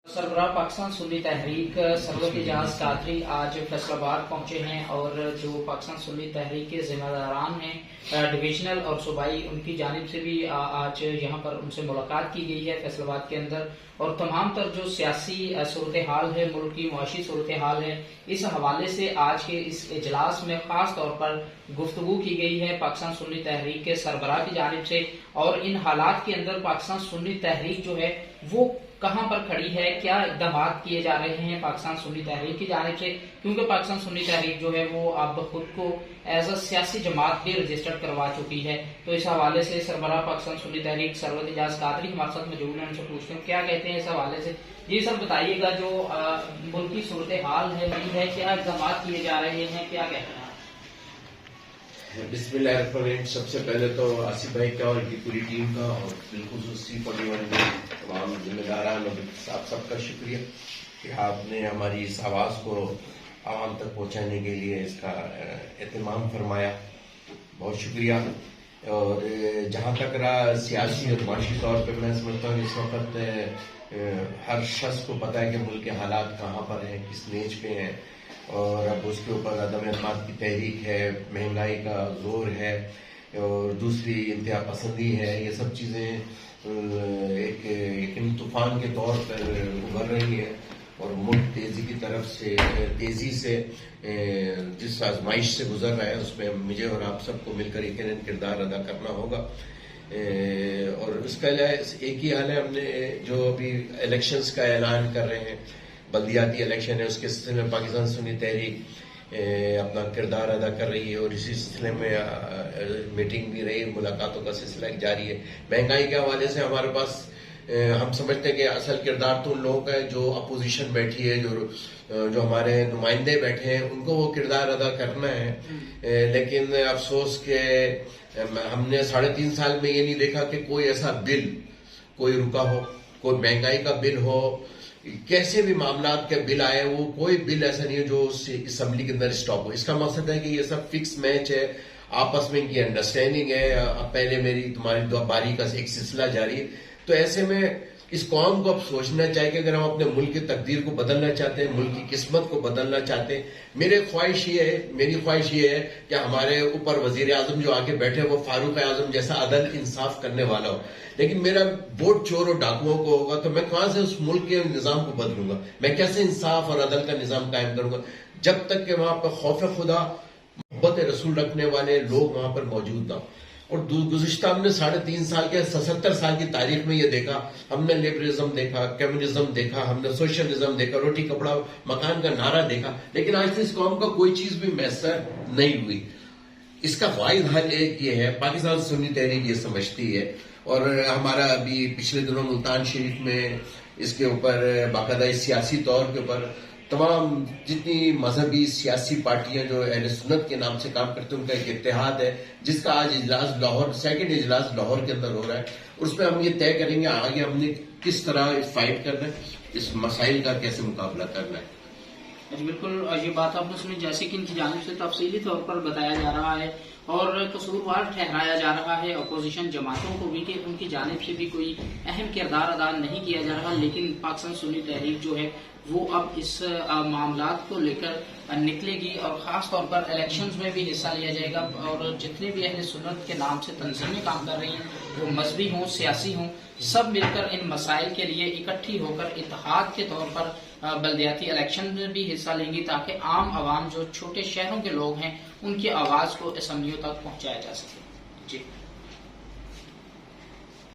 सरबराह पाकिस्तान सुन्नी तहरीक सरवत एजाज कादरी आज फैसलाबाद पहुंचे हैं और जो पाकिस्तान सुन्नी तहरीक के जिम्मेदारान हैं डिविजनल और सूबाई, उनकी जानिब से भी आज यहाँ पर उनसे मुलाकात की गई है फैसलाबाद के अंदर। और तमाम तर जो सियासी सूरत हाल है, मुल्क की मुआशी सूरत हाल है, इस हवाले से आज के इस इजलास में खास तौर पर गुफ्तगू की गई है पाकिस्तान सुन्नी तहरीक के सरबराह की जानिब से। और इन हालात के अंदर पाकिस्तान सुन्नी तहरीक जो है वो कहां पर खड़ी है, क्या इक़दाम किए जा रहे हैं पाकिस्तान सुन्नी तहरीक की जानिब से, क्योंकि पाकिस्तान सुन्नी तहरीक जो है वो अब खुद को एज अ सियासी जमात भी रजिस्टर्ड करवा चुकी है। तो इस हवाले से सरबराह पाकिस्तान सुन्नी तहरीक सरवत एजाज कादरी हमारे साथ मौजूद हैं, उनसे पूछते हैं क्या कहते हैं इस हवाले से। जी सर, बताइएगा जो मुल्क की सूरत हाल है क्या इक़दाम किए जा रहे हैं, क्या कहते हैं? बिस्मिल्लाहिर्रहमानिर्रहीम। सबसे पहले तो आसिफ भाई का और इनकी पूरी टीम का और बिल्कुल C41 के तमाम जिम्मेदारान और आप सबका शुक्रिया कि आपने हमारी इस आवाज़ को आवाम तक पहुंचाने के लिए इसका एहतमाम फरमाया, बहुत शुक्रिया। और जहाँ तक रहा सियासी और माशी तौर पर, मैं समझता हूँ इस वक्त हर शख्स को पता है कि मुल्क के हालात कहाँ पर हैं, किस नेज पे हैं, और अब उसके ऊपर अदम एतमाद की तहरीक है, महंगाई का जोर है और दूसरी इंतहा पसंदी है। ये सब चीज़ें एक तूफान के तौर पर उभर रही हैं और मुल्क तेज़ी से जिस आजमाइश से गुजर रहा है उसमें मुझे और आप सबको मिलकर यकीनन किरदार अदा करना होगा। और उसका एक ही हाल है, हमने जो अभी इलेक्शंस का ऐलान कर रहे हैं, बल्दियाती इलेक्शन है, उसके सिलसिले में पाकिस्तान सुन्नी तहरीक अपना किरदार अदा कर रही है और इसी सिलसिले में मीटिंग भी रही, मुलाकातों का सिलसिला जारी है। महंगाई के हवाले से हमारे पास हम समझते हैं कि असल किरदार तो उन लोगों का है जो अपोजिशन बैठी है, जो हमारे नुमाइंदे बैठे हैं, उनको वो किरदार अदा करना है। लेकिन अफसोस के हमने 3.5 साल में ये नहीं देखा कि कोई ऐसा बिल कोई रुका हो, कोई महंगाई का बिल हो, कैसे भी मामला के बिल आए, वो कोई बिल ऐसा नहीं है जो असम्बली के अंदर स्टॉप हो। इसका मकसद है कि ये सब फिक्स मैच है, आपस में इनकी अंडरस्टैंडिंग है, अब पहले मेरी तुम्हारी बारी का एक सिलसिला जारी है। तो ऐसे में इस कौम को अब सोचना चाहिए कि अगर हम अपने मुल्क की तकदीर को बदलना चाहते हैं, मुल्क की किस्मत को बदलना चाहते हैं, मेरी ख्वाहिश ये है कि हमारे ऊपर वजीर आजम जो आके बैठे वो फारूक आजम जैसा अदल इंसाफ करने वाला हो। लेकिन मेरा वोट चोर और डाकुओं को होगा तो मैं कहां से उस मुल्क के निजाम को बदलूंगा, मैं कैसे इंसाफ और अदल का निजाम कायम करूंगा, जब तक कि वहां पर खौफ खुदा, मोहब्बत रसूल रखने वाले लोग वहां पर मौजूद ना। और गुज़िश्ता हमने 3.5 साल के 77 साल की तारीख में ये देखा, हमने लिबरलिज्म देखा, कम्युनिज्म देखा, हमने सोशलिज्म देखा, रोटी कपड़ा मकान का नारा देखा, लेकिन आज तक इस कौम का कोई चीज भी मैसर नहीं हुई। इसका वाहिद हल एक ये है, पाकिस्तान सुन्नी तहरीक ये समझती है, और हमारा अभी पिछले दिनों मुल्तान शरीफ में इसके ऊपर बाकायदा सियासी तौर के ऊपर तमाम जितनी मजहबी सियासी पार्टियां जो अहले सुन्नत के नाम से काम करते हैं उनका एक इत्तेहाद है, जिसका आज इजलास लाहौर, सेकंड इजलास लाहौर के अंदर हो रहा है। उसमें हम ये तय करेंगे आगे हमने किस तरह फाइट करना है, इस मसाइल का कैसे मुकाबला करना है। बिल्कुल, ये बात आपने सुनी, जैसे कि इनकी जानिब से तफसीली तौर पर बताया जा रहा है और कसूरवार ठहराया जा रहा है अपोजिशन जमातों को भी कि उनकी जानिब से भी कोई अहम किरदार अदा नहीं किया जा रहा। लेकिन पाकिस्तान सुन्नी तहरीक जो है वो अब इस मामलात को लेकर निकलेगी और ख़ास तौर पर इलेक्शंस में भी हिस्सा लिया जाएगा। और जितने भी अहले सुन्नत के नाम से तंजीमें काम कर रही हैं, वो मजहबी हों, सियासी हों, सब मिलकर इन मसाइल के लिए इकट्ठी होकर इत्तेहाद के तौर पर बल्दियाती इलेक्शन में भी हिस्सा लेंगी, ताकि आम आवाम जो छोटे शहरों के लोग हैं उनकी आवाज़ को असम्बलियों तक पहुँचाया जा सके। जी।